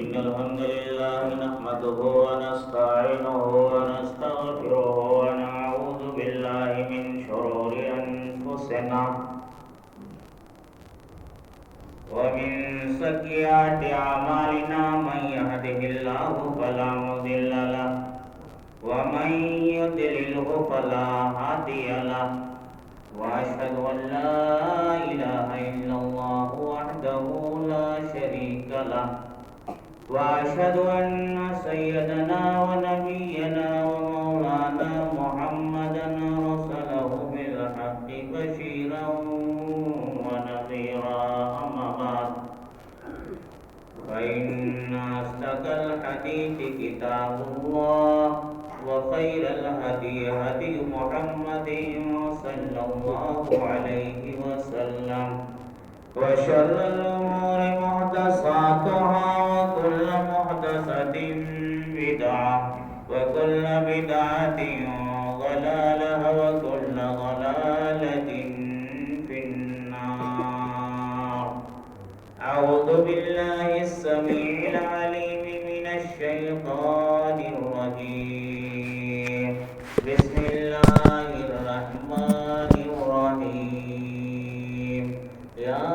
إن الحمد لله نحمده ونستعينه ونستغفره ونعوذ بالله من شرور أنفسنا ومن سيئات أعمالنا من يهده الله فلا مضل له ومن يضلله فلا هادي له وأشهد أن لا إله إلا الله وحده لا شريك له وأشهد أن سيدنا ونبينا ومولانا محمدا رسله بالحق بشيرا ونذيرا أما بعد فإن أصدق الحديث كتاب الله وخير الهدي هدي محمد صلى الله عليه وسلم وشر الأمور محدثاتها وكل محدثة بدعة وكل بدعة ضلالة وكل ضلالة في النار. أعوذ بالله السميع العليم من الشيطان الرجيم. بسم الله الرحمن الرحيم. يا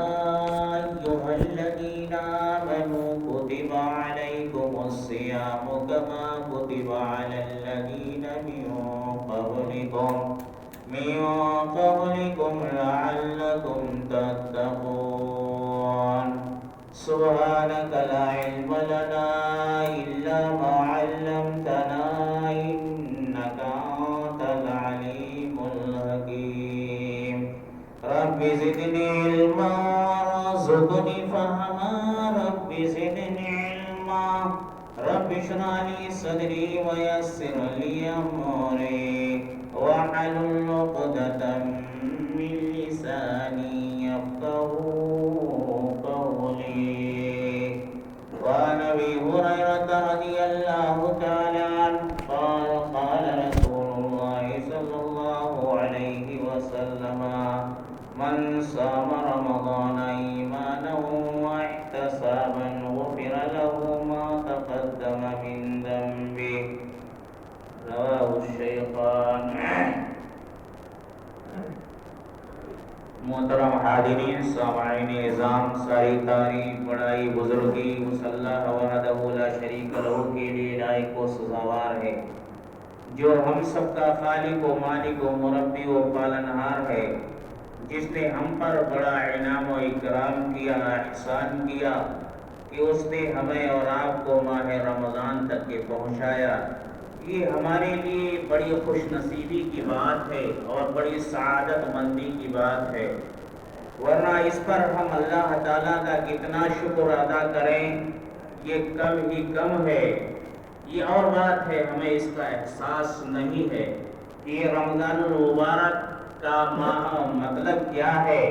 أيها الذين آمنوا كتب عليكم الصيام كما كتب على الذين من قبلكم لعلكم تتقون. سبحانك لا علم لنا إلا ما علمتنا إنك أنت العليم الحكيم. رب زدني علما وارزقني فهما. رب زدني علما. رب اشرح لي صدري ويسر لي أمري واحلل عقدة من لساني يفقهوا قولي. وعن أبي هريرة رضي الله تعالى عنه قال قال رسول الله صلى الله عليه وسلم من صام رمضان إيمانا واحتسابا غفر له ما تقدم من ذنبه. رواه الشيخان. محترم حاضرین، سامعین اعظام، ساری تعریف بڑائی بزرگی مسلح وحدہ لا شریک لہ کے لیے لائق و سزاوار ہے، جو ہم سب کا خالق و مالک و مربی و پالنہار ہے، جس نے ہم پر بڑا انعام و اکرام کیا، احسان کیا کہ اس نے ہمیں اور آپ کو ماہ رمضان تک کے پہنچایا. یہ ہمارے لیے بڑی خوش نصیبی کی بات ہے اور بڑی سعادت مندی کی بات ہے، ورنہ اس پر ہم اللہ تعالیٰ کا کتنا شکر ادا کریں یہ کم ہی کم ہے. یہ اور بات ہے ہمیں اس کا احساس نہیں ہے کہ یہ رمضان المبارک کا ماہ مطلب کیا ہے.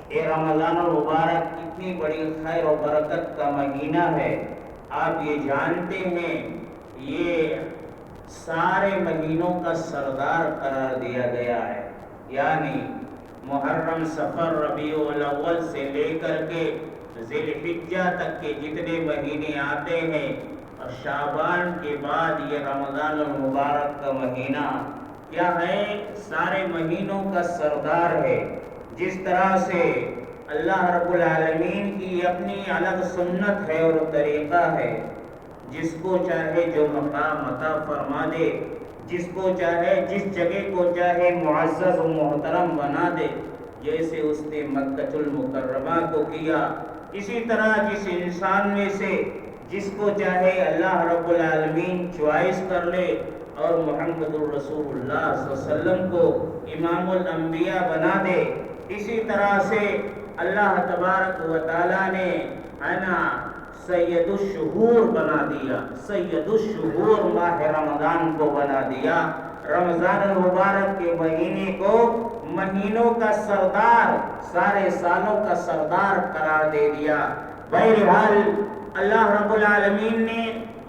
یہ رمضان المبارک کتنی بڑی خیر و برکت کا مہینہ ہے. آپ یہ جانتے ہیں یہ سارے مہینوں کا سردار قرار دیا گیا ہے، یعنی محرم، صفر، ربیع الاول سے لے کر کے ذی الحجہ تک کے جتنے مہینے آتے ہیں اور شعبان کے بعد یہ رمضان المبارک کا مہینہ کیا ہے، سارے مہینوں کا سردار ہے. جس طرح سے اللہ رب العالمین کی اپنی الگ سنت ہے اور طریقہ ہے، جس کو چاہے جو مقام عطا فرما دے، جس کو چاہے جس جگہ کو چاہے معزز و محترم بنا دے، جیسے اس نے مکہ المکرمہ کو کیا. اسی طرح جس انسان میں سے جس کو چاہے اللہ رب العالمین چوائس کر لے اور محمد الرسول اللہ صلی اللہ علیہ وسلم کو امام الانبیاء بنا دے، اسی طرح سے اللہ تبارک و تعالیٰ نے سید الشہور بنا دیا، سید الشہور ماہ رمضان کو بنا دیا. رمضان المبارک کے مہینے کو مہینوں کا سردار، سارے سالوں کا سردار قرار دے دیا. بہرحال اللہ رب العالمین نے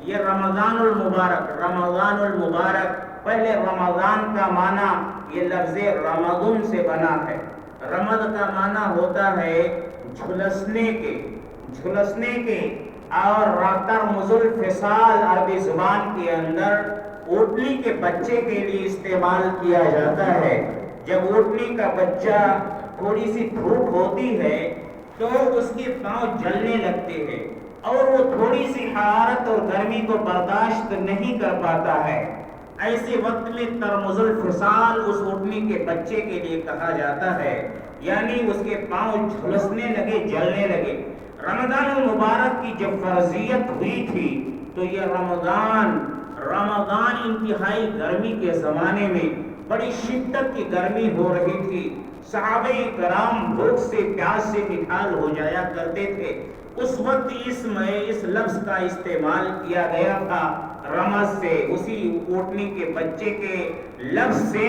یہ رمضان المبارک پہلے رمضان کا معنی یہ لفظ رمضان سے بنا ہے. رمض کا معنی ہوتا ہے جھلسنے کے، اور ترمز الفصال عربی زبان کے اندر اونٹنی کے بچے کے لیے استعمال کیا جاتا ہے۔ جب اونٹنی کا بچہ تھوڑی سی دھوپ ہوتی ہے تو اس کے پاؤں جلنے لگتے ہیں اور وہ تھوڑی سی حرارت اور گرمی کو برداشت نہیں کر پاتا ہے۔ ایسے وقت میں ترمز الفصال اس اونٹنی کے بچے کے لیے کہا جاتا ہے، یعنی اس کے پاؤں جھلسنے لگے، جلنے لگے۔ رمضان المبارک کی جب فرضیت ہوئی تھی تو یہ رمضان انتہائی گرمی کے زمانے میں بڑی شدت کی گرمی ہو رہی تھی، صحابہ کرام بھوک سے پیاس سے نڈھال ہو جایا کرتے تھے۔ اس وقت اس لفظ کا استعمال کیا گیا تھا، رمض سے، اسی اونٹنی کے بچے کے لفظ سے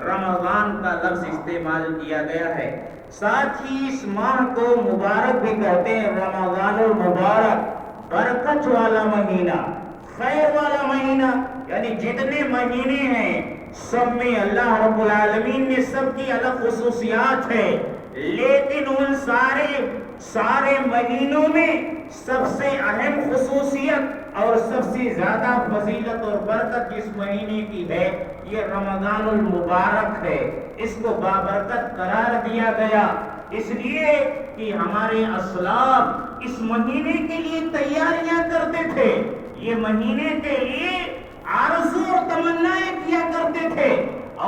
رمضان کا لفظ استعمال کیا گیا ہے۔ ساتھ ہی اس ماہ کو مبارک بھی کہتے ہیں، رمضان المبارک، برکت والا مہینہ، خیر والا مہینہ، یعنی جتنے مہینے ہیں سب میں اللہ رب العالمین نے سب کی الگ خصوصیات ہے، لیکن ان سارے مہینوں میں سب سے اہم خصوصیت اور سب سے زیادہ فضیلت اور برکت جس مہینے کی ہے یہ رمضان المبارک ہے۔ اس کو بابرکت قرار دیا گیا اس لیے کہ ہمارے اسلاف اس مہینے کے لیے تیاریاں کرتے تھے، یہ مہینے کے لیے آرزو اور تمنائیں کیا کرتے تھے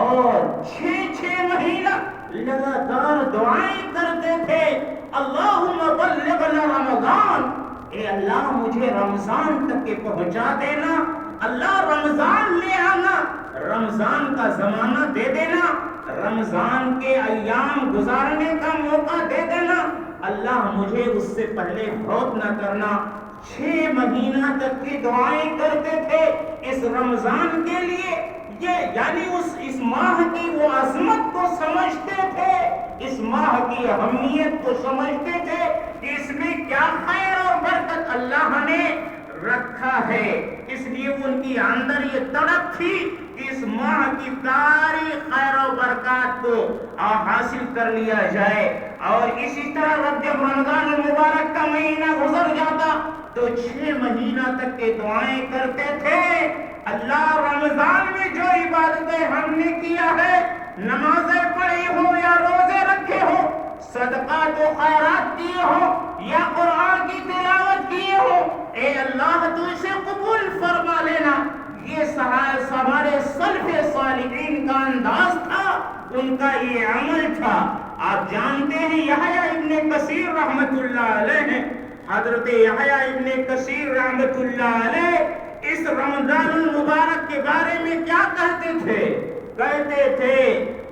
اور 6 مہینہ لگاتار دعائیں کرتے تھے، اللہم بلغنا رمضان، اے اللہ مجھے رمضان تک کے پہنچا دینا، اللہ رمضان لے آنا، رمضان کا زمانہ دے دینا، رمضان کے ایام گزارنے کا موقع دے دینا، اللہ مجھے اس سے پہلے فوت نہ کرنا۔ 6 مہینہ تک کی دعائیں کرتے تھے اس رمضان کے لیے، یہ یعنی اس ماہ کی وہ عظمت کو سمجھتے تھے، اس ماہ کی اہمیت کو سمجھتے تھے کہ اس میں کیا خیر اور برکت اللہ نے رکھا ہے، اس لیے ان کی اندر یہ تڑپ تھی کہ اس ماہ کی ساری خیر و برکات کو حاصل کر لیا جائے۔ اور اسی طرح جب رمضان المبارک کا مہینہ گزر جاتا تو 6 مہینہ تک کے دعائیں کرتے تھے، اللہ رمضان میں جو عبادتیں ہم نے کیا ہے، نمازیں پڑھی ہو یا روزے رکھے ہو، صدقات و خیرات کیے ہو یا قرآن کی تلاوت کیے ہو، اے اللہ تو اسے قبول فرما لینا۔ یہ ہمارے سلف صالحین کا انداز تھا، ان کا یہ عمل تھا۔ آپ جانتے ہیں یحییٰ ابن کثیر رحمت اللہ علیہ، حضرت یحییٰ ابن کثیر رحمت اللہ علیہ اس رمضان المبارک کے بارے میں کیا کہتے تھے؟ کہتے تھے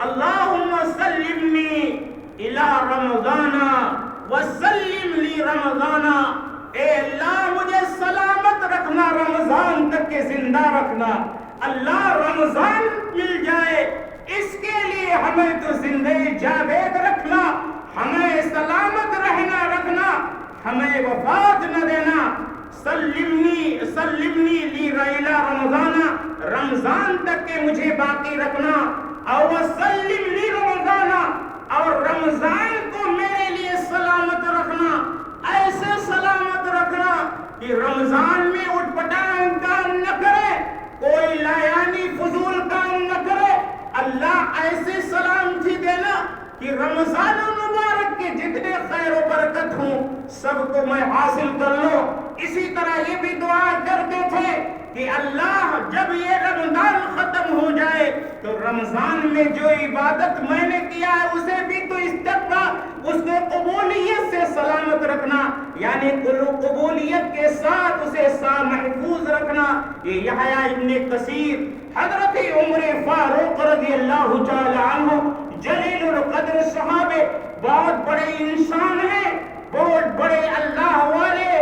اللہم سلمنی الی رمضان وسلم لی رمضان، اے اللہ مجھے سلامت رکھنا، رمضان تک کے زندہ رکھنا، اللہ رمضان مل جائے اس کے لیے ہمیں تو زندہ جاوید رکھنا، ہمیں سلامت رکھنا، ہمیں وفات نہ دینا، سلمنی لی ریلا رمضان، رمضان تک کے مجھے باقی رکھنا، اور سلم لی رمضان، اور رمضان کو میرے لیے سلامت رکھنا، ایسے سلامت رکھنا کہ رمضان میں اٹھ پٹانگ کام نہ کرے، کوئی لایانی فضول کام نہ کرے، اللہ ایسے سلامتی دینا کہ رمضان المبارک کے جتنے خیر و برکت ہوں سب کو میں حاصل کر لوں۔ اسی طرح یہ بھی دعا کرتے تھے کہ اللہ جب یہ رمضان ختم ہو جائے تو رمضان میں جو عبادت میں نے کیا ہے اسے بھی تو استقبال، اس کو قبولیت سے سلامت رکھنا، یعنی قبولیت کے ساتھ اسے محفوظ رکھنا۔ یہ یحییٰ ابن کثیر حضرت عمر فاروق رضی اللہ تعالی عنہ جلیل القدر صحابے، بہت بڑے انسان ہیں، بہت بڑے اللہ والے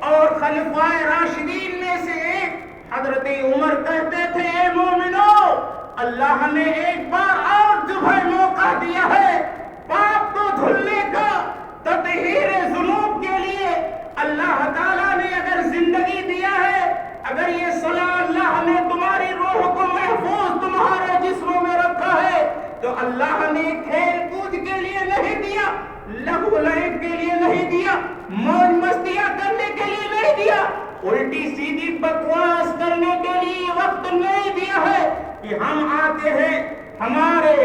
اور خلفائے راشدین میں سے ایک حضرت عمر کہتے تھے اے مومنو، اللہ نے ایک بار اور تمہیں موقع دیا ہے پاپ کو دھلنے کا، تطہیر ذنوب کے لیے۔ اللہ تعالیٰ نے اگر زندگی دیا ہے، اگر یہ صلاح اللہ نے تمہاری روح کو محفوظ تمہارے جسموں میں رکھا ہے تو اللہ نے کھیل کود کے لیے نہیں دیا، لہو لعب کے لیے نہیں دیا، موج مستیاں کرنے کے لیے نہیں دیا، الٹی سیدھی بکواس کرنے کے لیے وقت نہیں دیا ہے کہ ہم آتے ہیں ہمارے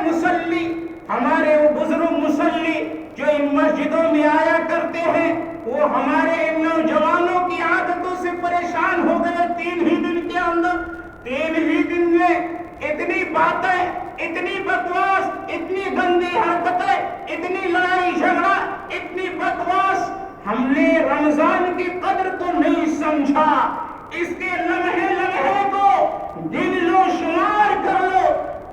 مصلی، ہمارے وہ بزرگ مصلی جو ان مسجدوں میں آیا کرتے ہیں، وہ ہمارے ان نوجوانوں کی عادتوں سے پریشان ہو گئے 3 ہی دن کے اندر، 3 ہی دن میں اتنی باتیں، اتنی بکواس، اتنی گندی حرکتیں، اتنی لڑائی جھگڑا، اتنی بکواس۔ ہم نے رمضان کی قدر کو نہیں سمجھا، اس کے لمحے لمحے کو گن لو، شمار کر لو،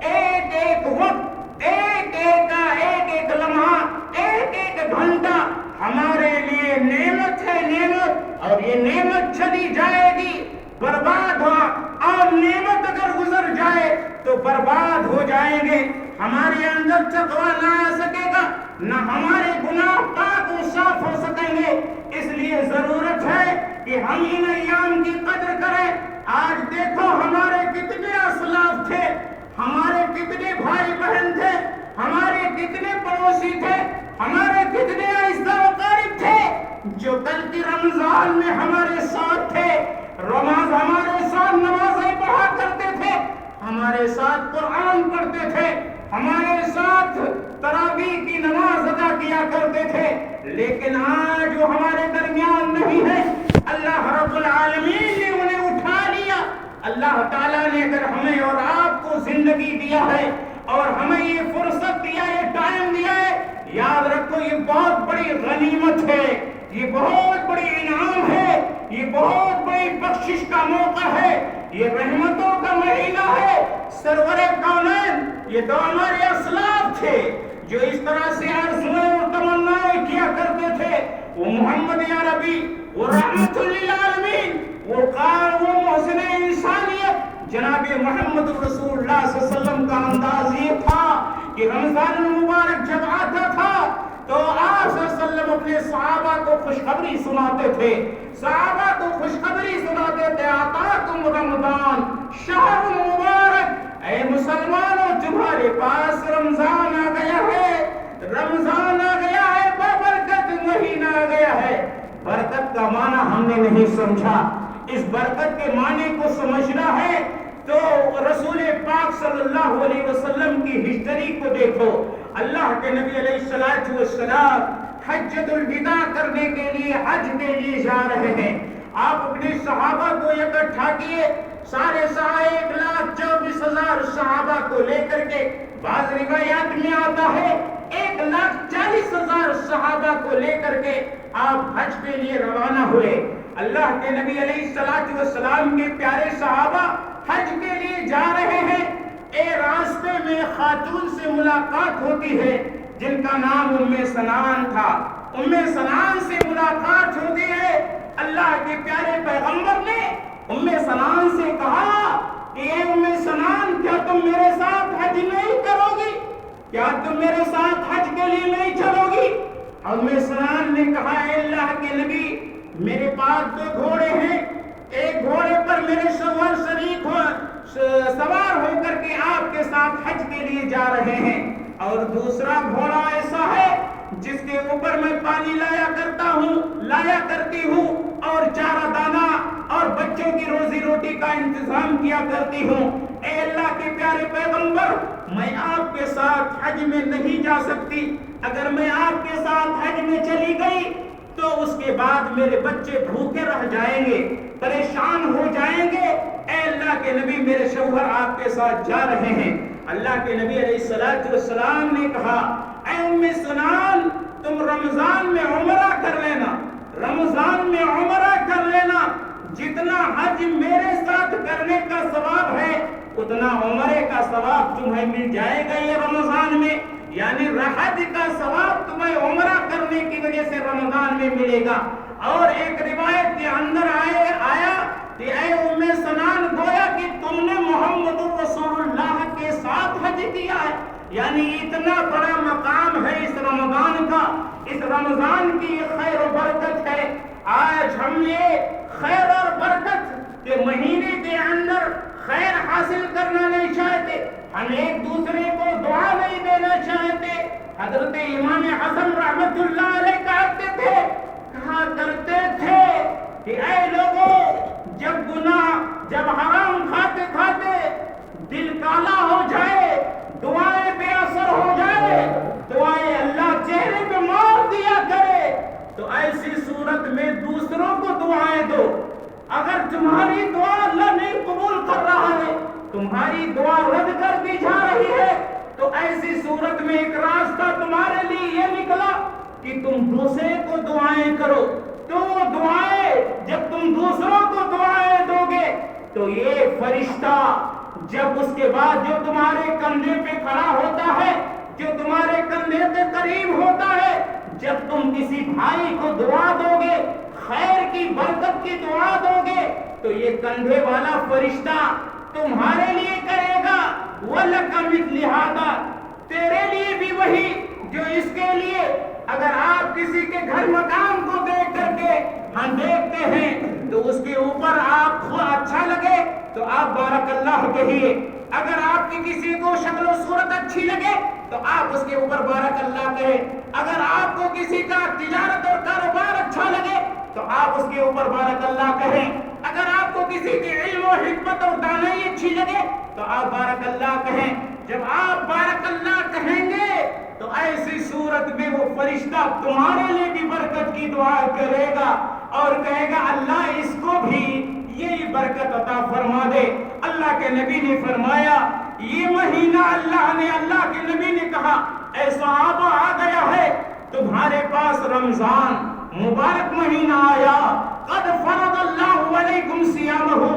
ایک ایک وقت، ایک ایک لمحہ، ایک ایک گھنٹہ ہمارے لیے نعمت ہے، نعمت، اور یہ نعمت چلی جائے گی، برباد ہوا، اور نعمت اگر گزر جائے تو برباد ہو جائیں گے۔ ہمارے اندر تقویٰ نہ آ سکے گا، نہ ہمارے گناہ پاک و صاف ہو سکیں گے۔ اس لیے ضرورت ہے کہ ہم ان ایام کی قدر کریں۔ آج دیکھو ہمارے کتنے اسلاف تھے، ہمارے کتنے بھائی بہن تھے، ہمارے کتنے پڑوسی تھے، ہمارے کتنے اعزاء و اقارب تھے جو کل کی رمضان میں ہمارے ساتھ تھے، ہمارے ساتھ نمازیں پڑھا کرتے تھے، ہمارے ساتھ قرآن پڑھتے تھے، ہمارے ساتھ تراویح کی نماز ادا کیا کرتے تھے، لیکن آج وہ ہمارے درمیان نہیں ہے۔ اللہ رب العالمین نے انہیں اٹھا لیا۔ اللہ تعالیٰ نے اگر ہمیں اور آپ کو زندگی دیا ہے اور ہمیں یہ فرصت دیا، یہ ٹائم دیا ہے، یاد رکھو یہ بہت بڑی غنیمت ہے، یہ بہت بڑی انعام ہے، یہ بہت بڑی بخشش کا موقع ہے، یہ رحمتوں کا مہینہ ہے۔ سرور کونین یہ تو ہمارے اسلاف تھے جو اس طرح سے آرزویں اور تمنائیں کیا کرتے تھے، وہ محمد یا ربی، وہ رحمت للعالمین، وہ محسن انسانیت جناب محمد رسول اللہ صلی اللہ علیہ وسلم کا انداز یہ تھا کہ رمضان المبارک جب آتا تھا تو آپ صلی اللہ علیہ وسلم اپنے صحابہ کو خوشخبری سناتے تھے، صحابہ کو خوشخبری سناتے تھے، آتاکم رمضان شہر مبارک، اے مسلمانوں تمہارے پاس رمضان آ گیا ہے، رمضان آ گیا ہے، بابرکت مہینہ آ گیا ہے۔ برکت کا معنی ہم نے نہیں سمجھا، اس برکت کے معنی کو سمجھنا ہے تو رسول پاک صلی اللہ علیہ وسلم کی ہسٹری کو دیکھو۔ اللہ کے نبی علیہ السلام حجۃ الوداع کرنے کے لیے، حج کے لیے جا رہے ہیں۔ آپ اپنے صحابہ کو اکٹھا کیے، سارے 1,24,000 صحابہ کو لے کر کے، بعض روایات میں آتا ہے 1,40,000 صحابہ کو لے کر کے آپ حج کے لیے روانہ ہوئے۔ اللہ کے نبی علیہ السلام کے پیارے صحابہ حج کے لیے جا رہے ہیں، راستے میں خاتون سے ملاقات ہوتی ہے جن کا نام ام سنان تھا۔ ام سنان سے ملاقات ہوتی ہے، اللہ کے پیارے پیغمبر نے ام سنان سے کہا کہ اے ام سنان، کیا تم میرے ساتھ حج نہیں کرو گی؟ کیا تم میرے ساتھ حج کے لیے نہیں چلو گی؟ ام سنان نے کہا اے اللہ کے نبی، میرے پاس 2 گھوڑے ہیں، ایک گھوڑے پر میرے شوہر شریک سوار ہو کر کے آپ کے ساتھ حج کے لیے جا رہے ہیں، اور دوسرا گھوڑا ایسا ہے جس کے اوپر میں پانی لایا کرتی ہوں اور چارہ دانہ اور بچوں کی روزی روٹی کا انتظام کیا کرتی ہوں۔ اے اللہ کے پیارے پیغمبر، میں آپ کے ساتھ حج میں نہیں جا سکتی، اگر میں آپ کے ساتھ حج میں چلی گئی تو اس کے بعد میرے بچے بھوکے رہ جائیں گے، پریشان ہو جائیں گے۔ اے اللہ کے نبی، میرے شوہر آپ کے ساتھ جا رہے ہیں۔ اللہ کے نبی علیہ السلام نے کہا اے ام سنان، تم رمضان میں عمرہ کر لینا، رمضان میں عمرہ کر لینا، جتنا حج میرے ساتھ کرنے کا ثواب ہے اتنا عمرے کا ثواب تمہیں مل جائے گا یہ رمضان میں، یعنی حج کا ثواب تمہیں عمرہ کرنے کی وجہ سے رمضان میں ملے گا۔ اور ایک روایت کے اندر آیا کہ اے ام سنان، گویا کہ تم نے محمد رسول اللہ کے ساتھ حج کیا ہے، یعنی اتنا بڑا مقام ہے اس رمضان کا، اس رمضان کی یہ خیر و برکت ہے۔ آج ہم یہ خیر اور برکت کے مہینے کے اندر خیر حاصل کرنا نہیں چاہتے، ہم ایک دوسرے کو دعا نہیں دینا چاہتے۔ حضرت امام حسن رحمت اللہ علیہ کہا کرتے تھے کہ اے لوگوں، جب حرام کھاتے کھاتے دل کالا ہو جائے، دعائیں بے اثر ہو جائے، دعائیں اللہ چہرے پہ مار دیا کرے، تو ایسی صورت میں دوسروں کو دعائیں دو۔ اگر تمہاری دعا اللہ نہیں قبول کر رہا ہے، تمہاری دعا رد کر دی جا رہی ہے، تو ایسی صورت میں ایک راستہ تمہارے لیے یہ نکلا کہ تم دوسرے کو دعائیں کرو۔ تو وہ دعائیں جب تم دوسروں کو دعائیں دو گے تو یہ فرشتہ جب اس کے بعد جو تمہارے کندھے پہ کھڑا ہوتا ہے، جو تمہارے کندھے کے قریب ہوتا ہے، جب تم کسی بھائی کو دعا دو گے، خیر کی برکت کی دعا دو گے، تو یہ کندھے والا فرشتہ تمہارے لیے کرے گا۔ وَلَكَ مِثْلُ هَذَا، تیرے لیے بھی وہی جو اس کے لیے۔ اگر آپ کسی کے گھر مکان کو دیکھ کر کے ہم دیکھتے ہیں تو اس کے اوپر آپ کو اچھا لگے تو آپ بارک اللہ کہیے۔ اگر آپ کی کسی کو شکل و صورت اچھی لگے تو آپ اس کے اوپر بارک اللہ کہیں۔ اگر آپ کو کسی کا تجارت اور کاروبار اچھا لگے تو آپ اس کے اوپر بارک اللہ کہیں۔ اگر آپ کو کسی کی علم و حکمت اور دانائی اچھی لگے تو آپ بارک اللہ کہیں۔ جب آپ بارک اللہ کہیں گے تو ایسی صورت میں وہ فرشتہ تمہارے لیے بھی برکت کی دعا کرے گا اور کہے گا اللہ اس کو بھی یہی برکت عطا فرما دے۔ اللہ کے نبی نے فرمایا یہ مہینہ اللہ کے نبی نے کہا اے صحابہ آ گیا ہے تمہارے پاس رمضان مبارک مہینہ آیا، قد فرض اللہ علیکم صیامہ،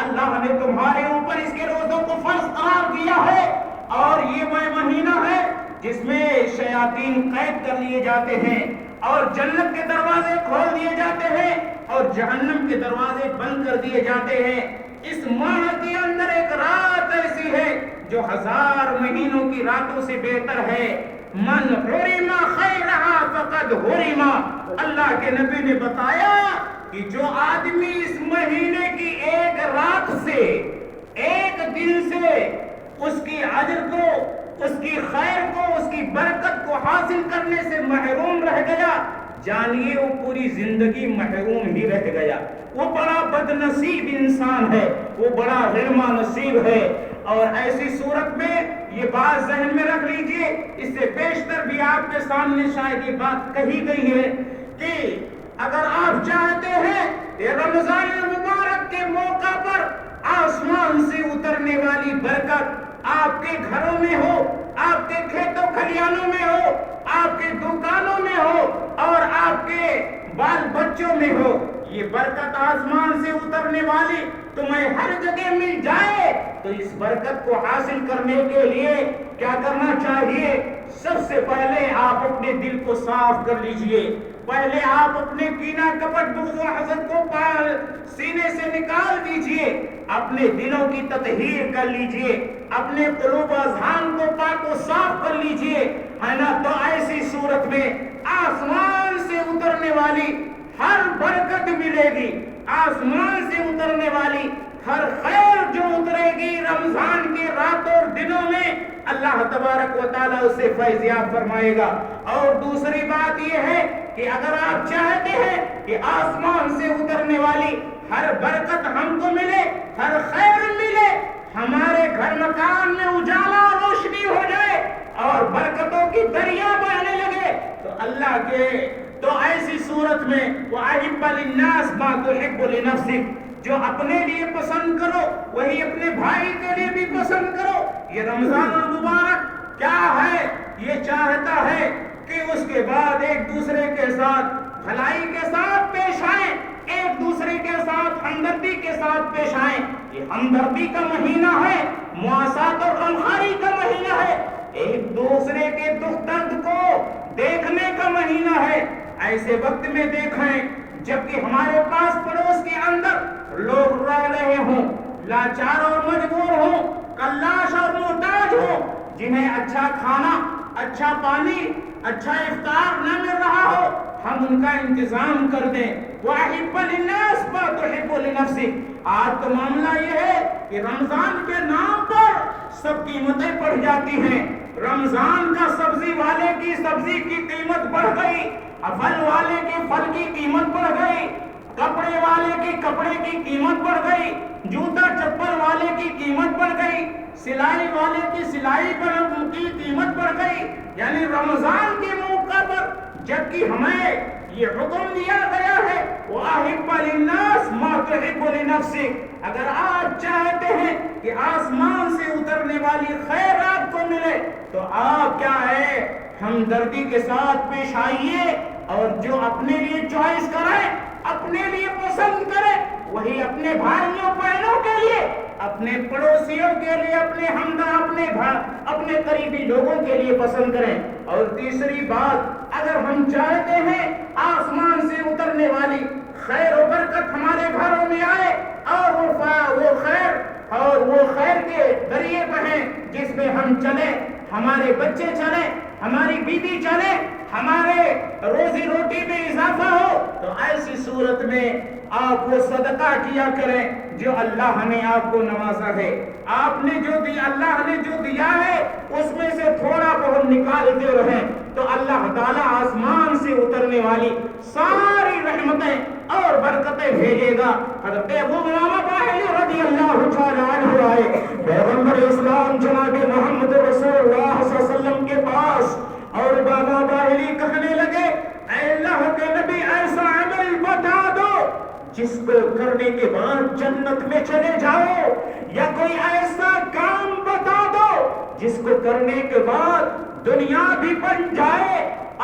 اللہ نے تمہارے اوپر اس کے روزوں کو فرض قرار دیا ہے، اور یہ وہ مہینہ ہے جس میں شیاطین قید کر لیے جاتے ہیں اور جنت کے دروازے کھول دیے جاتے ہیں اور جہنم کے دروازے بند کر دیے جاتے ہیں۔ اس ماہ کے اندر ایک رات ایسی ہے جو 1000 مہینوں کی راتوں سے بہتر ہے۔ من حرم خیرہا فقد حرم، اللہ کے نبی نے بتایا کہ جو آدمی اس مہینے کی ایک رات سے، ایک دن سے اس کی اجر کو، اس کی خیر کو، اس کی برکت کو حاصل کرنے سے محروم رہ گیا، جانیے وہ پوری زندگی محروم ہی رہ گیا۔ وہ بڑا بد نصیب انسان ہے، وہ بڑا غرمہ نصیب ہے۔ اور ایسی صورت میں یہ بات ذہن میں رکھ لیجئے، اس سے بیشتر بھی آپ کے سامنے شاید یہ بات کہی گئی ہے کہ اگر آپ چاہتے ہیں کہ رمضان المبارک کے موقع پر آسمان سے اترنے والی برکت آپ کے گھروں میں ہو، آپ کے کھیتوں کھلیانوں میں ہو، آپ کے دکانوں میں ہو اور آپ کے بال بچوں میں ہو، یہ برکت آسمان سے اترنے والی تمہیں ہر جگہ مل جائے، تو اس برکت کو حاصل کرنے کے لیے کیا کرنا چاہیے؟ سب سے پہلے آپ اپنے دل کو صاف کر لیجئے، پہلے آپ اپنے کینہ کپٹ بغض و حسد کو سینے سے نکال دیجئے، اپنے دلوں کی تطہیر کر لیجئے، اپنے قلوب و اذہان کو پاک و صاف کر لیجئے، ہے نا؟ تو ایسی صورت میں آسمان سے اترنے والی ہر برکت ملے گی، آسمان سے اترنے والی ہر خیر جو اترے گی رمضان کے راتوں اور دنوں میں اللہ تبارک و تعالیٰ اسے فیضیاب فرمائے گا۔ اور دوسری بات یہ ہے کہ اگر آپ چاہتے ہیں کہ آسمان سے اترنے والی ہر برکت ہم کو ملے، ہر خیر ملے، ہمارے گھر مکان میں اجالا روشنی ہو جائے اور برکتوں کی دریا بہنے لگے، تو ایسی صورت میں وَأَحِبَّ لِلنَّاسِ مَا تُحِبُّ لِنَفْسِكَ، جو اپنے لیے پسند کرو وہی اپنے بھائی کے لیے بھی پسند کرو۔ یہ رمضان المبارک کیا ہے؟ یہ چاہتا ہے کہ اس کے بعد ایک دوسرے کے ساتھ بھلائی کے ساتھ پیش آئیں، ایک دوسرے کے ساتھ ہمدردی کے ساتھ پیش آئیں۔ یہ ہمدردی کا مہینہ ہے، مواسات اور غمخواری کا مہینہ ہے، ایک دوسرے کے دکھ درد کو دیکھنے کا مہینہ ہے۔ ایسے وقت میں دیکھیں جبکہ ہمارے پاس پڑوس کے اندر لوگ رہ رہے ہوں، لاچار اور مجبور ہوں، کلاش اور محتاج ہوں، جنہیں اچھا کھانا، اچھا پانی، اچھا افطار نہ مل رہا ہو، ہم ان کا انتظام کر دیں۔ وَأَحِبَّ لِلنَّاسِ مَا تُحِبُّ لِنَفْسِكَ۔ آج تو معاملہ یہ ہے کہ رمضان کے نام پر سب قیمتیں بڑھ جاتی ہیں۔ رمضان کا سبزی والے کی سبزی کی قیمت بڑھ گئی، پھل والے کے پھل کی قیمت بڑھ گئی، کپڑے والے کے کپڑے کی قیمت بڑھ گئی، جوتا چپل والے کی قیمت بڑھ گئی، سلائی والے کی سلائی کی قیمت بڑھ گئی، یعنی رمضان کے موقع پر جبکہ ہمیں یہ حکم دیا گیا ہے وَأَحِبَّ لِلنَّاسِ مَا تُحِبُّ لِنَفْسِكَ، اگر آپ چاہتے ہیں کہ آسمان سے اترنے والی خیر آپ کو ملے تو آپ کیا ہے ہمدردی کے ساتھ پیش آئیے، اور جو اپنے لیے چوائس کریں، اپنے لیے پسند کریں، وہی اپنے بھائیوں بہنوں کے لیے، اپنے پڑوسیوں کے لیے، اپنے قریبی لوگوں کے لیے پسند کریں۔ اور تیسری بات، اگر ہم چاہتے ہیں آسمان سے اترنے والی خیر و برکت ہمارے گھروں میں آئے اور وہ خیر کے ذریعے بہیں جس میں ہم چلیں، ہمارے بچے چلیں، ہماری بیوی چلے، ہمارے روزی روٹی میں اضافہ ہو، تو ایسی صورت میں آپ وہ صدقہ کیا کریں جو اللہ نے آپ کو نوازا ہے۔ آپ نے جو دیا، اللہ نے جو دیا ہے اس میں سے تھوڑا بہت نکالتے رہیں تو اللہ تعالیٰ آسمان سے اترنے والی ساری رحمتیں اور برکتیں بھیجے گا۔ حضرت ابو امامہ باہلی رضی اللہ تعالیٰ عنہ آئے پیغمبر اسلام جناب محمد رسول اللہ صلی اللہ علیہ وسلم کے پاس، اور بابا باہلی کہنے لگے اے اللہ کے نبی ایسا عمل بتا دو جس کو کرنے کے بعد جنت میں چلے جاؤ، یا کوئی ایسا کام بتا دو جس کو کرنے کے بعد دنیا بھی بن جائے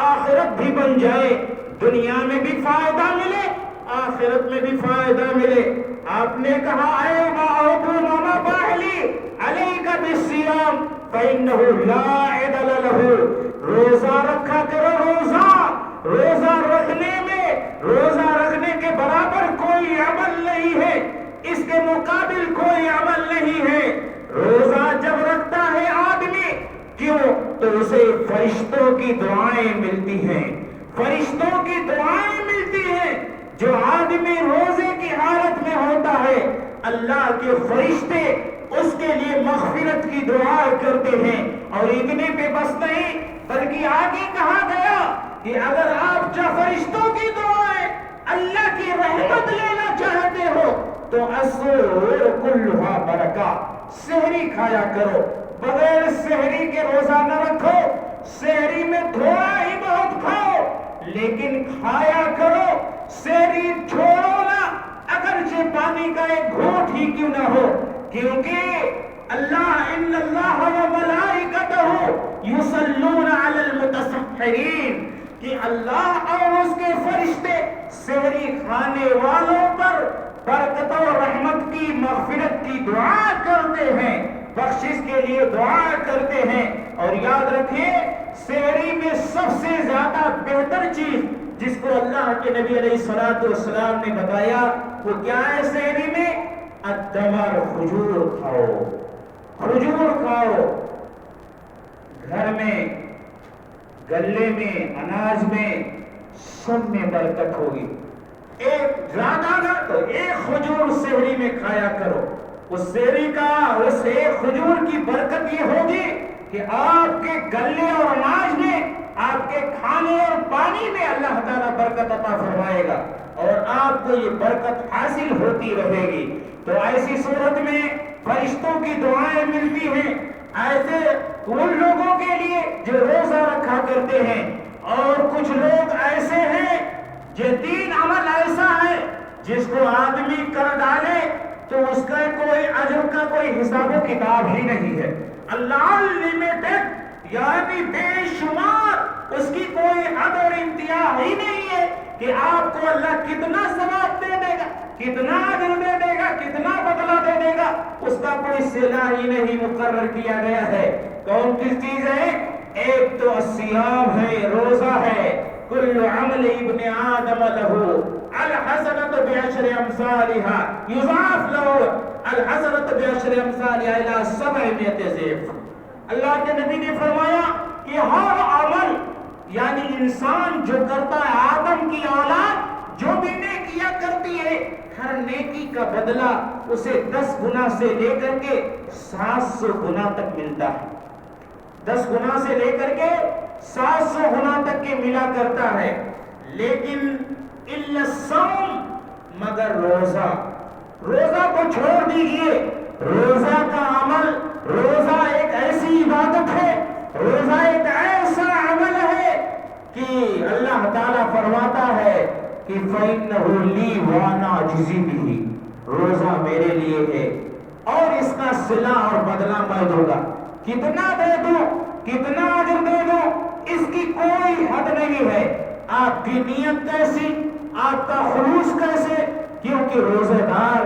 آخرت بھی بن جائے، دنیا میں بھی فائدہ ملے آخرت میں بھی فائدہ ملے۔ آپ نے کہا اے ابو امامہ باہلی علیک بالصیام فإنہ لا عدل لہ، روزہ رکھا کرو، روزہ رکھنے کے برابر کوئی عمل نہیں ہے، اس کے مقابل کوئی عمل نہیں ہے۔ روزہ جب رکھتا ہے آدمی، کیوں؟ تو اسے فرشتوں کی دعائیں ملتی ہیں، فرشتوں کی دعائیں ملتی ہیں۔ جو آدمی روزے کی حالت میں ہوتا ہے اللہ کے فرشتے اس کے لیے مغفرت کی دعا کرتے ہیں، اور اتنے پہ بس نہیں بلکہ آگے کہا گیا کہ اگر آپ فرشتوں کی دعائیں اللہ کی رحمت لینا چاہتے ہو تو السحور کلھا برکہ، سحری کھایا کرو، بغیر سحری کے روزہ نہ رکھو، سحری میں تھوڑا ہی بہت کھاؤ لیکن کھایا کرو، سحری چھوڑو نہ، اگرچہ پانی کا ایک گھونٹ ہی کیوں نہ ہو، کیونکہ اللہ ان اللہ و ملائکتہ یصلون علی المتصحرین، کہ اللہ اور اس کے فرشتے سحری کھانے والوں پر برکت و رحمت کی، مغفرت کی دعا کرتے ہیں، بخشش کے لیے دعا کرتے ہیں۔ اور یاد رکھیں سحری میں سب سے زیادہ بہتر چیز جس کو اللہ کے نبی علیہ الصلوۃ والسلام نے بتایا وہ کیا ہے؟ سحری میں التمر، کھجور کھاؤ، کھجور کھاؤ، گھر میں، گلے میں، اناج میں، سب میں برکت ہوگی۔ ایک زیادہ نہ تو ایک کھجور سحری میں کھایا کرو، اس سحری کا، اس ایک کھجور کی برکت یہ ہوگی کہ آپ کے گلے اور اناج میں، آپ کے کھانے اور پانی میں اللہ تعالیٰ برکت عطا فرمائے گا اور آپ کو یہ برکت حاصل ہوتی رہے گی۔ تو ایسی صورت میں فرشتوں کی دعائیں ملتی ہیں ایسے ان لوگوں کے لیے جو روزہ رکھا کرتے ہیں، اور کچھ لوگ ایسے ہیں جو دین عمل ایسا ہے جس کو آدمی کر ڈالے تو اس کا کوئی اجر کا کوئی حساب و کتاب ہی نہیں ہے، اللہ لمیٹڈ، یعنی بے شمار، اس کی کوئی حد اور انتہا ہی نہیں ہے کہ آپ کو اللہ کتنا ثواب دے دے گا، کتنا اجر دے دے گا، کتنا بدلہ دے دے گا، اس کا کوئی صلہ ہی نہیں مقرر کیا گیا ہے۔ کون کس چیز ہے؟ ایک تو الصیام ہے، روزہ ہے، کل عمل ابن آدم لہو الحسنۃ بعشر امثالها یضاعف لہو الحسنۃ بعشر امثالها الی 700 ضعف۔ اللہ کے نبی نے فرمایا کہ ہر عمل، یعنی انسان جو کرتا ہے، آدم کی اولاد جو بھی نیکیاں کرتی ہے، ہر نیکی کا بدلہ اسے 10 گنا سے لے کر کے 700 گنا تک ملتا ہے، 10 گنا سے لے کر کے 700 گنا تک کے ملا کرتا ہے۔ لیکن الا الصوم، مگر روزہ کو چھوڑ دیجئے. روزہ کا عمل، روزہ ایک ایسی عبادت ہے، روزہ ایک ایسا عمل ہے کہ اللہ تعالیٰ فرماتا ہے کہ فَإِنَّهُ لِي وَأَنَا أَجْزِي بِهِ، روزہ میرے لیے ہے اور اس کا صلہ اور بدلہ میں دوں گا. کتنا دے دوں، کتنا اجر دے دوں، اس کی کوئی حد نہیں ہے. آپ کی نیت کیسی، آپ کا خلوص کیسے، کیونکہ روزہ دار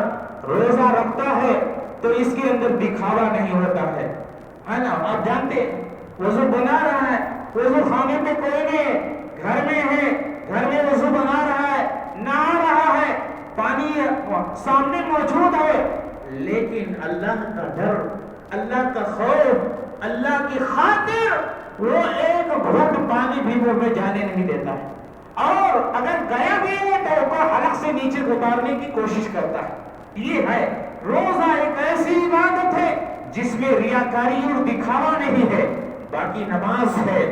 روزہ رکھتا ہے تو اس کے اندر دکھاوا نہیں ہوتا ہے نا. آپ جانتے ہیں وضو بنا رہا ہے، وضو خانے پہ کوئی نہیں ہے، گھر میں ہے، گھر میں وضو بنا رہا ہے، نہا رہا ہے، پانی سامنے موجود ہے، لیکن اللہ کا ڈر، اللہ کا خوف، اللہ کی خاطر وہ ایک گھونٹ پانی بھی منہ میں جانے نہیں دیتا ہے، اور اگر گیا بھی ہے تو اس کو حلق سے نیچے اتارنے کی کوشش کرتا ہے. یہ ہے روزہ ایک ایسی عبادت ہے جس میں ریاکاری اور دکھاوا نہیں ہے. باقی نماز ہے،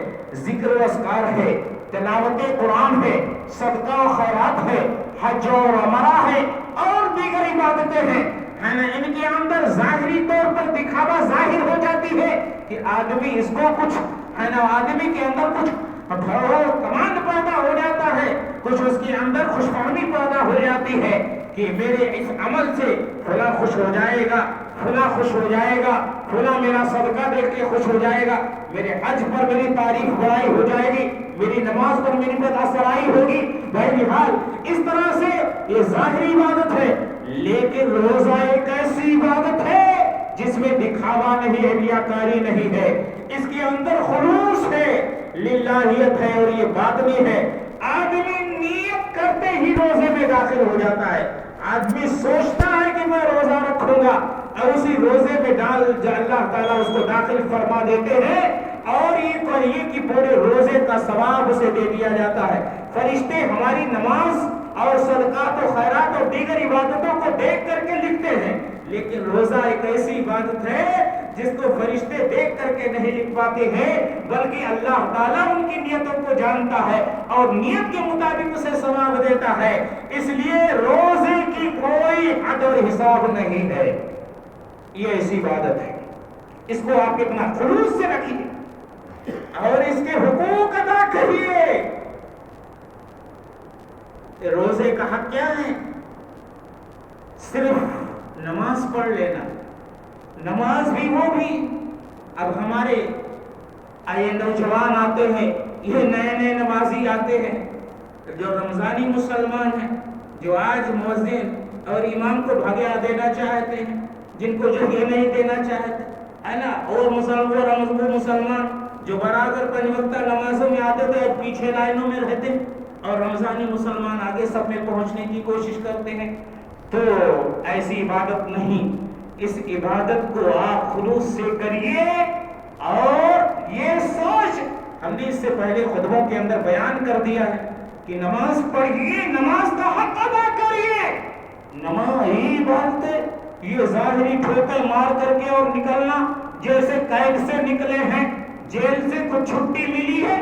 ذکر و اذکار ہے، تلاوت قرآن ہے، صدقہ و خیرات ہے، حج اور عمرہ ہے اور دیگر عبادتیں ہیں. ان کے اندر ظاہری طور پر دکھاوا ظاہر ہو جاتی ہے کہ آدمی اس کو کچھ ہے نا، آدمی کے اندر کچھ کمانڈ پیدا ہو جاتا ہے، کچھ اس کے اندر خوش فہمی پیدا ہو جاتی ہے کہ میرے اس عمل سے فلاں خوش ہو جائے گا، فلاں خوش ہو جائے گا، فلاں میرا صدقہ دیکھ کے خوش ہو جائے گا، میرے حج پر میری تعریف بڑائی ہو جائے گی، میری نماز پر میری بداثرائی ہوگی. بہرحال اس طرح سے یہ ظاہری عبادت ہے، لیکن روزہ ایک ایسی عبادت ہے جس میں دکھاوا نہیں ہے، ریاکاری نہیں ہے، اس کے اندر خلوص ہے، للہیت ہے اور یہ باطنی ہے. آدمی نیت کرتے ہی روزے میں داخل ہو جاتا ہے. آدمی سوچتا ہے کہ میں روزہ رکھوں گا اور اسی روزے میں اللہ تعالیٰ اس کو داخل فرما دیتے ہیں اور یہ کہیے کہ پورے روزے کا ثواب اسے دے دیا جاتا ہے. فرشتے ہماری نماز اور صدقات و خیرات اور دیگر عبادتوں کو دیکھ کر کے لکھتے ہیں، لیکن روزہ ایک ایسی عبادت ہے جس کو فرشتے دیکھ کر کے نہیں لکھ پاتے ہیں، بلکہ اللہ تعالیٰ ان کی نیتوں کو جانتا ہے اور نیت کے مطابق اسے ثواب دیتا ہے. اس لیے روزے کی کوئی حد اور حساب نہیں ہے. یہ ایسی عبادت ہے، اس کو آپ اپنا خلوص سے رکھیے اور اس کے حقوق ادا کریے. روزے کا حق کیا ہے؟ صرف نماز پڑھ لینا. نماز بھی وہ بھی اب ہمارے نوجوان آتے ہیں، یہ نئے نئے نمازی آتے ہیں جو رمضانی مسلمان ہیں، جو آج مؤذن اور امام کو بھگا دینا چاہتے ہیں، جن کو جگہ نہیں دینا چاہتے ہے نا، اور مسلمان جو برابر 5 وقتہ نمازوں میں آتے تھے پیچھے لائنوں میں رہتے اور رمضانی مسلمان آگے سب میں پہنچنے کی کوشش کرتے ہیں. تو ایسی عبادت نہیں. اس عبادت کو آپ خلوص سے کریے اور یہ سوچ ہم نے اس سے پہلے خطبوں کے اندر بیان کر دیا ہے کہ نماز پڑھیے، نماز کا حق ادا کریے. نماز ہی عبادت ہے. یہ ظاہری ٹھوکر مار کر کے اور نکلنا، جیسے قید سے نکلے ہیں، جیل سے کچھ چھٹی ملی ہے،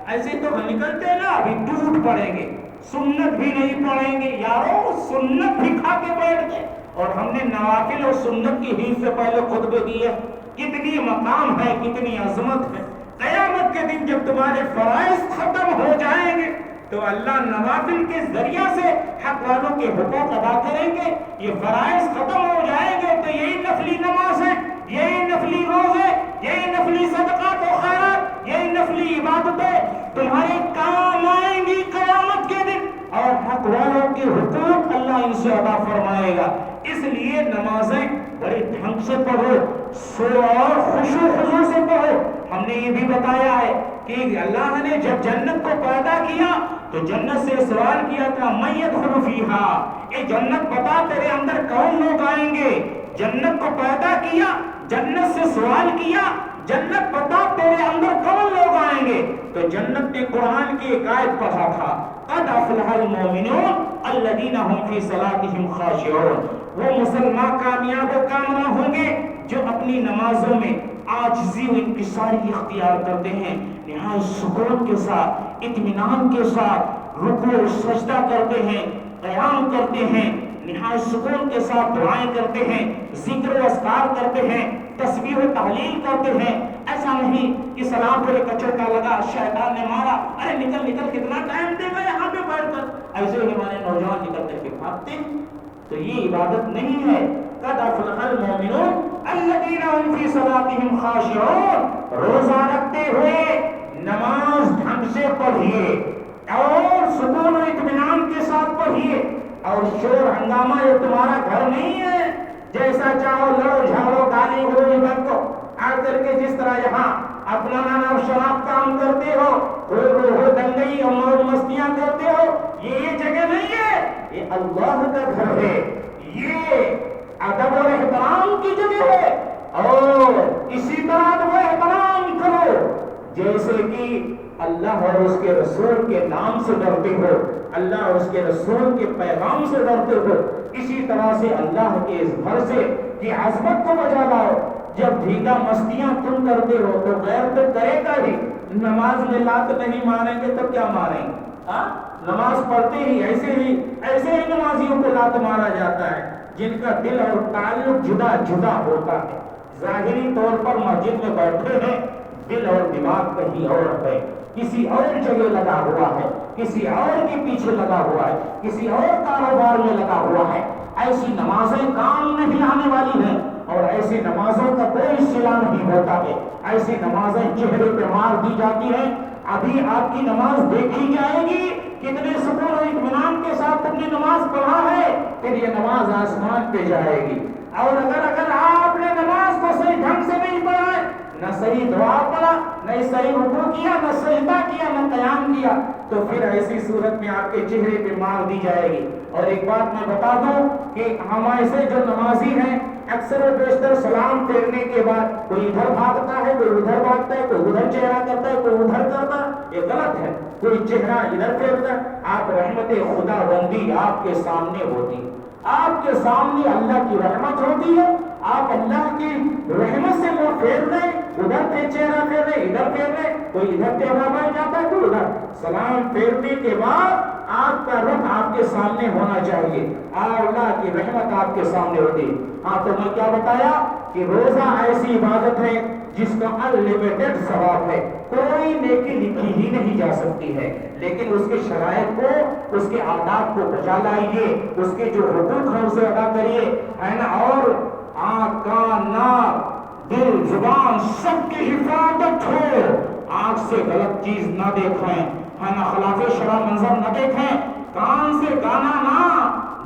ایسے تو ہم نکلتے نا ابھی ٹوٹ پڑیں گے، سنت بھی نہیں پڑھیں گے. یارو سنت بھی کھا کے بیٹھ گئے اور ہم نے نوافل اور سنت کی حفظ سے پہلے خطبے دیے. کتنی مقام ہے، کتنی عظمت ہے. قیامت کے دن جب تمہارے فرائض ختم ہو جائیں گے تو اللہ نوافل کے ذریعہ سے حق والوں کے حقوق ادا کریں گے. یہ فرائض ختم ہو جائیں گے تو یہی نفلی نماز ہے، یہی نفلی روزے، یہی نفلی صدقات و خیرات، یہی نفلی عبادتیں تمہارے کام آئیں گی قیامت کے دن، اور حق والوں کے حقوق اللہ ان سے ادا فرمائے گا. اس لیے نمازیں بڑے ڈھنگ سے پڑھو، اور خشوع و خضوع سے پڑھو. ہم نے یہ بھی بتایا ہے کہ اللہ نے جب جنت کو پیدا کیا تو جنت سے سوال کیا تھا من يدخل فیہا، اے جنت بتا تیرے اندر کون لوگ آئیں گے. جنت کو پیدا کیا، جنت سے سوال کیا، جنت بتا تیرے اندر کون لوگ آئیں گے. تو جنت نے قرآن کی ایک آیت پڑھا تھا قد افلح المؤمنون الذین هم فی صلاتهم خاشعون. وہ مسلمان کامیاب و کامرا ہوں گے جو اپنی نمازوں میں عاجزی و انکساری اختیار کرتے ہیں، نہایت سکون کے ساتھ، اطمینان کے ساتھ رکوع و سجدہ کرتے ہیں. قیام کرتے ہیں، نہایت سکون کے ساتھ دعائیں کرتے ہیں، ذکر و اذکار کرتے ہیں، تسبیح و تحلیل کرتے ہیں. ایسا نہیں کہ سلام پھر کچوٹا لگا، شیطان نے مارا، ارے نکل نکل کتنا ٹائم دے گا یہاں پہ بیٹھ کر، ایسے ہی ہمارے نوجوان نکل کر کے بھاگتے ہیں. تو یہ عبادت نہیں ہے. قد افلح المؤمنون الذین هم فی صلاتهم خاشعون. روزہ رکھتے ہوئے نماز ڈھنگ سے پڑھیے اور سکون و اطمینان کے ساتھ پڑھیے. اور شور ہنگامہ یہ تمہارا گھر نہیں ہے، جیسا چاہو لڑو جھاڑو گالی گلوچ کرو آ کر کے جس طرح یہاں اپنا نانا شراب کام کرتے ہو، ہو دنگئی اور موج مستیاں کرتے ہو. یہ جگہ نہیں ہے، یہ اللہ کا گھر ہے، یہ ادب اور احترام کی جگہ ہے. اور اسی طرح وہ احترام کرو جیسے کہ اللہ اور اس کے رسول کے نام سے ڈرتے ہو، اللہ اور اس کے رسول کے پیغام سے ڈرتے ہو. اسی طرح سے اللہ کے اس گھر سے کی عظمت کو بجا لاؤ. جب بھیگا مستیاں تم کرتے ہو تو غیر تو کرے گا ہی. نماز میں لات نہیں ماریں گے تو کیا ماریں گے؟ نماز پڑھتے ہی ایسے ہی نمازیوں کو لات مارا جاتا ہے جن کا دل اور تعلق جدا جدا ہوتا ہے. ظاہری طور پر مسجد میں بیٹھے ہیں، دل اور دماغ کہیں اور ہے، کسی اور جگہ لگا ہوا ہے، کسی اور کے پیچھے لگا ہوا ہے، کسی اور کاروبار میں لگا ہوا ہے. ایسی نمازیں کام نہیں آنے والی ہیں اور ایسی نمازوں کا کوئی صلہ نہیں ہوتا ہے. ایسی نمازیں چہرے پہ مار دی جاتی ہیں. ابھی آپ کی نماز دیکھی جائے گی، کتنے سکون و اطمینان کے ساتھ تم نے نماز پڑھا ہے، پھر یہ نماز آسمان پہ جائے گی. اور اگر آپ نے نماز کو صحیح ڈھنگ سے نہیں پڑھا ہے، نہ صحیح دعا پڑھا، نہ صحیح رکوع کیا، نہ سجدہ کیا، نہ قیام کیا، تو پھر ایسی صورت میں آپ کے چہرے پہ مار دی جائے گی. اور ایک بات میں بتا دوں کہ ہم ایسے جو نمازی ہیں اکثر و بیشتر سلام پھیرنے کے بعد کوئی ادھر بھاگتا ہے، کوئی ادھر بھاگتا ہے، کوئی ادھر چہرہ کرتا ہے، کوئی ادھر کرتا ہے. یہ غلط ہے. کوئی چہرہ ادھر پھیرتا ہے. آپ رحمت خدا بندی آپ کے سامنے ہوتی، آپ کے سامنے اللہ کی رحمت ہوتی ہے. آپ اللہ کی رحمت سے وہ پھیر رہے، ادھر پہ چہرہ پھیر رہے، ادھر پھیر رہے، کوئی ادھر چہرہ بن جاتا ہے، کوئی ادھر. سلام پھیرنے کے بعد آپ کا رخ آپ کے سامنے ہونا چاہیے، اللہ کی رحمت آپ کے سامنے ہوتی. تو میں کیا بتایا کہ روزہ ایسی عبادت ہے جس کا انلمیٹڈ ثواب ہے، کوئی نیکی لکھی ہی نہیں جا سکتی ہے. لیکن اس کے شرائط کو، اس کے آداب کو بجا لائیے، اس کے جو حقوق ہیں اسے ادا کریے، ہے نا. اور آنکھ، کان، ناک، دل، زبان سب کی حفاظت ہو. آنکھ سے غلط چیز نہ دیکھیں، ہے نا، خلاف شرع منظر نہ دیکھیں. کان سے گانا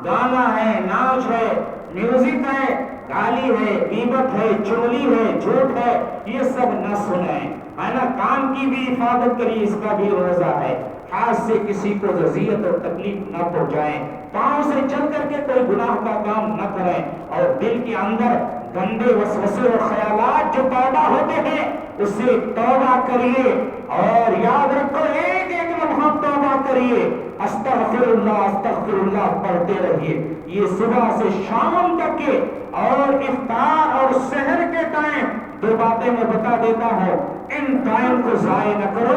گانا ہے، ناچ ہے، میوزک ہے، گالی ہے، غیبت ہے، چغلی ہے، جھوٹ ہے، یہ سب نہ سنیں، ہے نا. کان کی بھی حفاظت کریے، اس کا بھی روزہ ہے. ہاتھ سے کسی کو اذیت اور تکلیف نہ پہنچائیں. پاؤں سے چل کر کے کوئی گناہ کا کام نہ کریں. اور دل کے اندر گندے وسوسے اور خیالات جو پیدا ہوتے ہیں اس سے توبہ کریے. اور یاد رکھو، ایک ایک لمحہ توبہ کریے. استغفر اللہ پڑھتے رہیے. یہ صبح سے شام تک کے اور افطار اور سحر کے ٹائم دو باتیں میں بتا دیتا ہوں. ان ٹائم کو ضائع نہ کرو.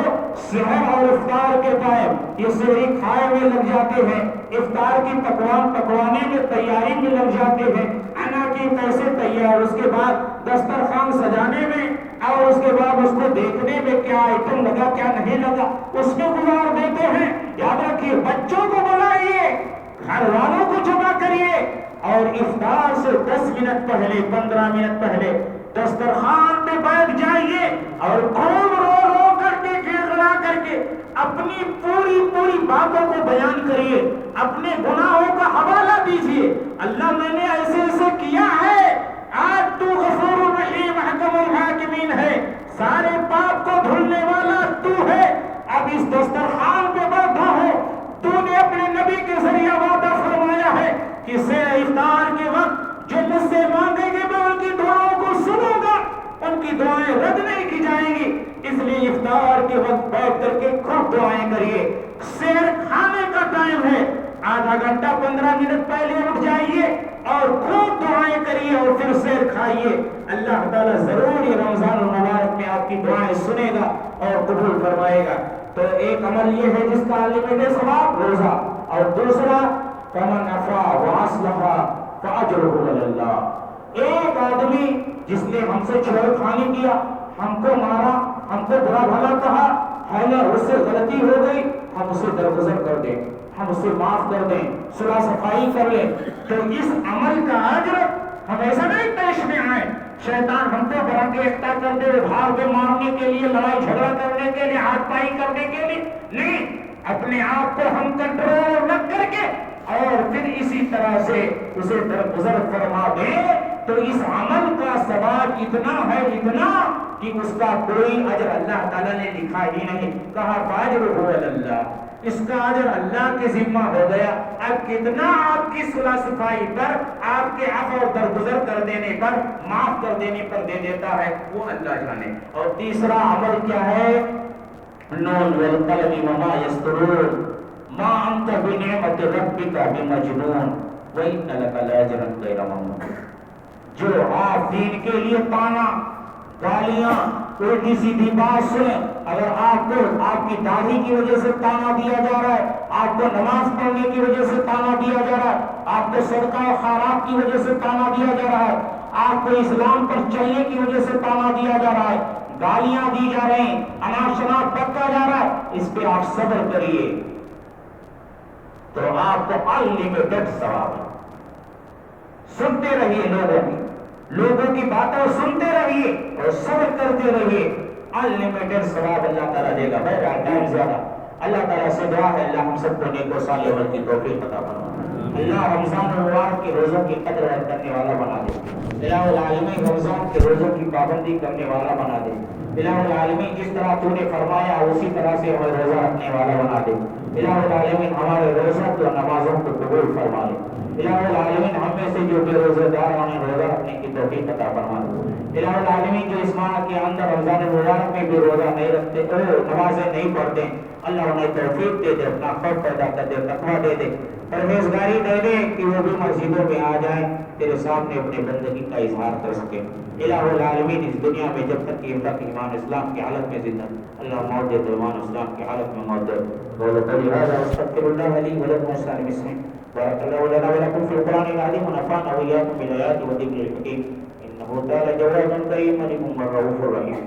سحر اور افطار کے ٹائم یہ سحری کھائے میں لگ جاتے ہیں، افطار کی پکوان پکوانے میں تیاری میں لگ جاتے ہیں، انا کی پیسے تیار، اس کے بعد دسترخوان سجانے میں اور اس کے بعد اس کو دیکھنے میں کیا آئٹم لگا کیا نہیں لگا اس میں گزار دیتے ہیں. یاد رکھیے، بچوں کو بلائیے، گھر والوں کو جمع کریے اور افطار سے 10 منٹ پہلے 15 منٹ پہلے دسترخوان پہ بیٹھ جائیے اور خوب رو رو کر کے گڑگڑا کر کے اپنی پوری باتوں کو بیان کریے، اپنے گناہوں کا حوالہ دیجیے. اللہ میں نے ایسے ایسے کیا ہے، آج تو غفور الرحیم حکم الحاکمین ہے، سارے پاپ کو دھلنے والا تو ہے. اب اس دسترخوان پہ بیٹھا ہو، تو نے اپنے نبی کے ذریعہ وعدہ فرمایا ہے کہ سے افطار کے وقت جو مجھ سے مانگیں گے میں ان کی دعاؤں کو سنوں گا، ان کی دعائیں رد نہیں کی جائیں گی. اس لیے افطار کے وقت بیٹھ کر کے خوب دعائیں کریے. سحر کھانے کا ٹائم ہے، آدھا گھنٹہ 15 منٹ پہلے اٹھ جائیے اور خوب دعائیں کریے اور پھر سحر کھائیے. اللہ تعالیٰ ضرور یہ رمضان المبارک میں آپ کی دعائیں سنے گا اور قبول فرمائے گا. تو ایک عمل یہ ہے جس کا انلمیٹڈ ثواب روزہ، اور دوسرا فمن عفا واصلح فاجرہ علی اللہ۔ ایک آدمی جس نے ہم سے چھوڑ کھانی کیا، ہم کو مارا، ہم کو برا بھلا کہا، ہے نا، اس سے غلطی ہو گئی، ہم اسے درگزر کر دیں، ہم اسے معاف کر دیں، صلح صفائی کر لیں، تو اس عمل کا اجر ہم ایسا نہیں پیش میں آئے شیطان ہم کو برا کے اکٹھا کر دے، بھاگ کے مارنے کے لیے، لڑائی جھگڑا کرنے کے لیے، ہاتھ پائی کرنے کے لیے نہیں، اپنے آپ کو ہم کنٹرول رکھ کر کے اور پھر اسی طرح سے اسے درگزر فرما دیں، تو اس عمل کا ثواب اتنا ہے، اتنا کہ اس کا کوئی اجر اللہ تعالیٰ نے لکھا ہی نہیں، کہا فاجرہ علی اللہ، اس کا اجر اللہ کے ذمہ ہو گیا۔ اب کتنا آپ کی صلح صفائی پر، آپ کے عفو اور درگزر کر دینے پر، معاف کر دینے پر دے دیتا ہے، وہ اللہ جانے۔ اور تیسرا عمل کیا ہے؟ نون والقلم وما یسطرون ما انت بنعمت ربک بمجنون وان لک لاجرا غیر ممنون۔ جو آپ دین کے لیے تانا، گالیاں، الٹی سیدھی بات سنیں، اگر آپ کو آپ کی داڑھی کی وجہ سے تانا دیا جا رہا ہے، آپ کو نماز پڑھنے کی وجہ سے تانا دیا جا رہا ہے، آپ کو صدقہ و خیرات کی وجہ سے تانا دیا جا رہا ہے، آپ کو اسلام پر چلنے کی وجہ سے تانا دیا جا رہا ہے، گالیاں دی جا رہی ہیں، اناپ شناپ بکا جا رہا ہے، اس پہ آپ صبر کریے تو آپ کو انلمیٹڈ ثواب ہے۔ سنتے رہیے لوگوں کی باتیں سنتے رہیے اور صبر کرتے رہیے، انلمیٹڈ ثواب اللہ تعالیٰ دے گا۔ بہرحال ٹائم زیادہ، اللہ تعالیٰ سے دعا ہے اللہ ہم سب کو نیک و صالح عمل کی توفیق عطا فرمائے، اللہ رمضان المبارک کے روزوں کی قدر کرنے والا بنا دے، الہ العالمین رمضان کے روزوں کی پابندی کرنے والا بنا دے، الہ العالمین جس طرح تو نے فرمایا اسی طرح سے ہمیں روزہ رکھنے والا بنا دے، الہ العالمین ہمارے روزوں کو نمازوں کو قبول فرما لے، الہ العالمین ہم میں سے جو بے روزے دار انہیں روزہ رکھنے کی توفیق عطا فرما دے، الہ العالمین جو اس ماہ کے اندر رمضان المبارک میں بھی روزہ نہیں رکھتے اور نمازیں نہیں پڑھتے، اللہ انہیں توفیق دے دے، اپنا خوف پیدا کر دے، تقویٰ دے دے، پرہیزگاری دے دے کہ وہ بھی مسجدوں میں آ جائیں، تیرے سامنے اپنے بندگی کا اظہار کر سکے۔ الہ العالمین اس دنیا میں جب تک کہ ایمان اسلام کی حالت میں زندہ، اللہ موت دے تو ایمان اسلام کی حالت میں موت دے۔ قولی ھذا واستغفر اللہ لی ولکم ولسائر المسلمین، بارک اللہ لنا ولکم فی القرآن العظیم ونفعنا وإیاکم بالآیات والذکر الحکیم، انہ تعالی جواد کریم علیکم الرؤوف الرحیم۔